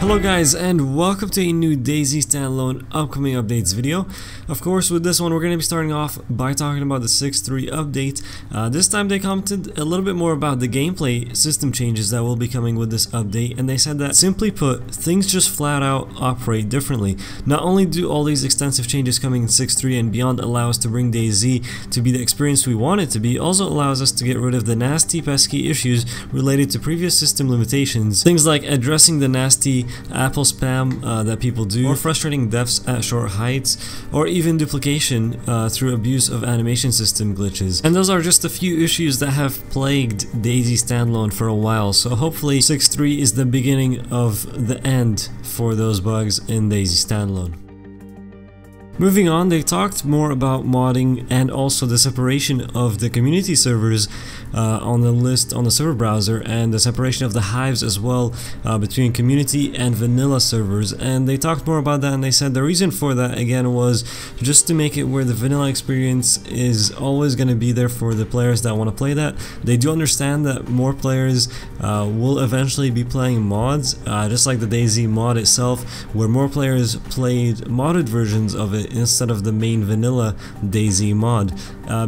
Hello guys, and welcome to a new DayZ Standalone upcoming updates video. Of course, with this one we're going to be starting off by talking about the 6.3 update. This time they commented a little bit more about the gameplay system changes that will be coming with this update, and they said that, simply put, things just flat out operate differently. Not only do all these extensive changes coming in 6.3 and beyond allow us to bring DayZ to be the experience we want it to be, also allows us to get rid of the nasty pesky issues related to previous system limitations. Things like addressing the nasty Apple spam that people do, or frustrating deaths at short heights, or even duplication through abuse of animation system glitches. And those are just a few issues that have plagued DayZ Standalone for a while, so hopefully 6.3 is the beginning of the end for those bugs in DayZ Standalone. Moving on, they talked more about modding and also the separation of the community servers on the list on the server browser, and the separation of the hives as well between community and vanilla servers. And they talked more about that, and they said the reason for that again was just to make it where the vanilla experience is always going to be there for the players that want to play that. They do understand that more players will eventually be playing mods, just like the DayZ mod itself, where more players played modded versions of it instead of the main vanilla DayZ mod,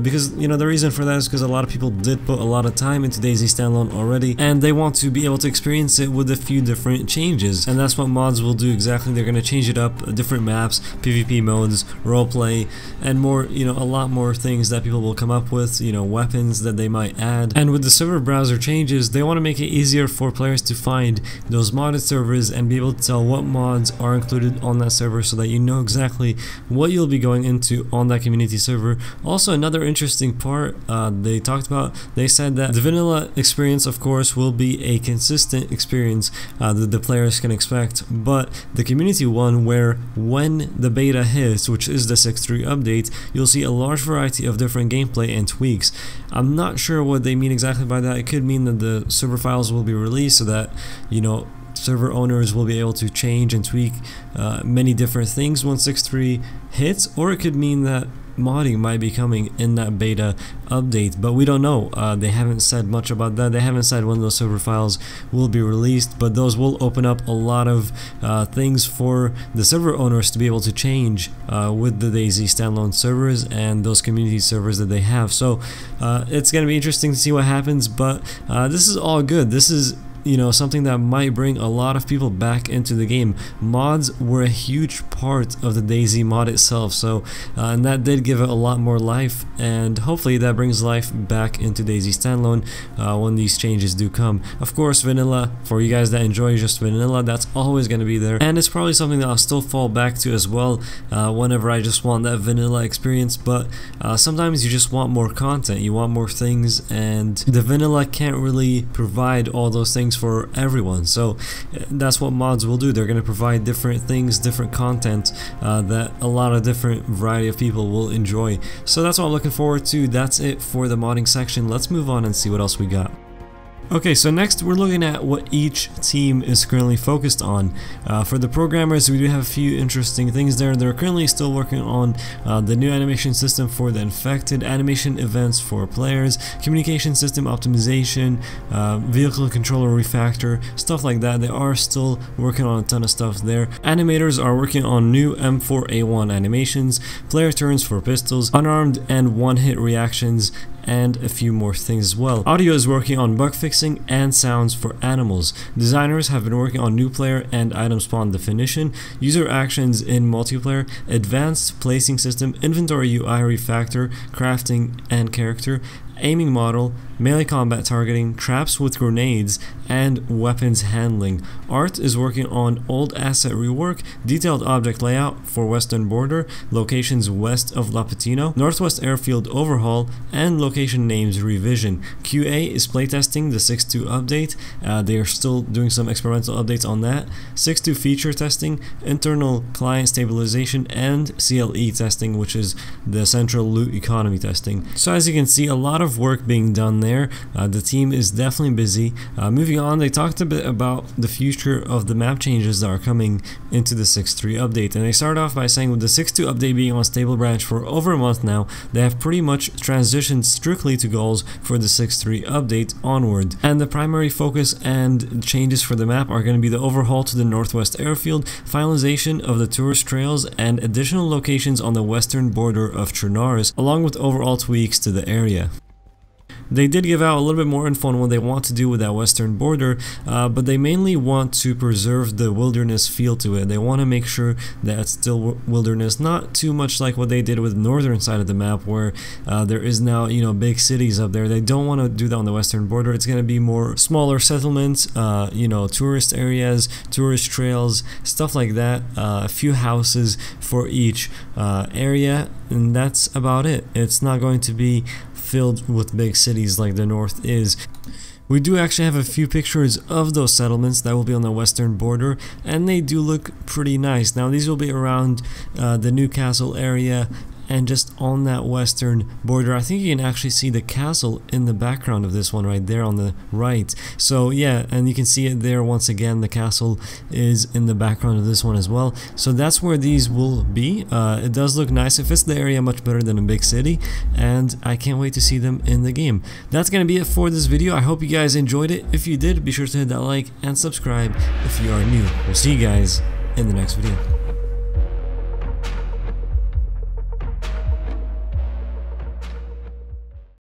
because the reason for that is because a lot of people did put a lot of time into DayZ Standalone already, and they want to be able to experience it with a few different changes, and that's what mods will do exactly. They're going to change it up, different maps, PvP modes, roleplay, and more, a lot more things that people will come up with, weapons that they might add. And with the server browser changes, they want to make it easier for players to find those modded servers and be able to tell what mods are included on that server, so that you know exactly what you'll be going into on that community server. Also, another interesting part they talked about, they said that the vanilla experience, of course, will be a consistent experience that the players can expect, but the community one, where when the beta hits, which is the 6.3 update, you'll see a large variety of different gameplay and tweaks. I'm not sure what they mean exactly by that. It could mean that the server files will be released so that, server owners will be able to change and tweak many different things when 6.3 hits, or it could mean that modding might be coming in that beta update, but we don't know. They haven't said much about that. They haven't said when those server files will be released, but those will open up a lot of things for the server owners to be able to change with the DayZ Standalone servers and those community servers that they have. So it's going to be interesting to see what happens, but this is all good. This is something that might bring a lot of people back into the game. Mods were a huge part of the DayZ mod itself, so and that did give it a lot more life, and hopefully that brings life back into DayZ Standalone when these changes do come. Of course, vanilla, for you guys that enjoy just vanilla, that's always going to be there, and it's probably something that I'll still fall back to as well whenever I just want that vanilla experience. But sometimes you just want more content, you want more things, and the vanilla can't really provide all those things for everyone. So that's what mods will do. They're going to provide different things, different content that a lot of different variety of people will enjoy. So that's what I'm looking forward to. That's it for the modding section. Let's move on and see what else we got. Okay, so next we're looking at what each team is currently focused on. For the programmers, we do have a few interesting things there. They're currently still working on the new animation system for the infected, animation events for players, communication system optimization, vehicle controller refactor, stuff like that. They are still working on a ton of stuff there. Animators are working on new M4A1 animations, player turns for pistols, unarmed and one-hit reactions, and a few more things as well. Audio is working on bug fixing and sounds for animals. Designers have been working on new player and item spawn definition, user actions in multiplayer, advanced placing system, inventory UI refactor, crafting and character, aiming model, melee combat targeting, traps with grenades, and weapons handling. Art is working on old asset rework, detailed object layout for western border, locations west of Lapatino, northwest airfield overhaul, and location names revision. QA is playtesting the 6.2 update. They are still doing some experimental updates on that. 6.2 feature testing, internal client stabilization, and CLE testing, which is the central loot economy testing. So as you can see, a lot of of work being done there. The team is definitely busy. Moving on, they talked a bit about the future of the map changes that are coming into the 6.3 update, and they start off by saying with the 6.2 update being on stable branch for over a month now, they have pretty much transitioned strictly to goals for the 6.3 update onward, and the primary focus and changes for the map are going to be the overhaul to the northwest airfield, finalization of the tourist trails, and additional locations on the western border of Trinaris, along with overall tweaks to the area. They did give out a little bit more info on what they want to do with that western border, but they mainly want to preserve the wilderness feel to it. They want to make sure that it's still wilderness, not too much like what they did with the northern side of the map, where there is now, you know, big cities up there. They don't want to do that on the western border. It's going to be more smaller settlements, you know, tourist areas, tourist trails, stuff like that. A few houses for each area, and that's about it. It's not going to be filled with big cities like the north is. We do actually have a few pictures of those settlements that will be on the western border, and they do look pretty nice. Now these will be around the Newcastle area and just on that western border. I think you can actually see the castle in the background of this one right there on the right. So yeah, and you can see it there once again. The castle is in the background of this one as well. So that's where these will be. It does look nice. It fits the area much better than a big city, and I can't wait to see them in the game. That's gonna be it for this video. I hope you guys enjoyed it. If you did, be sure to hit that like and subscribe if you are new. We'll see you guys in the next video.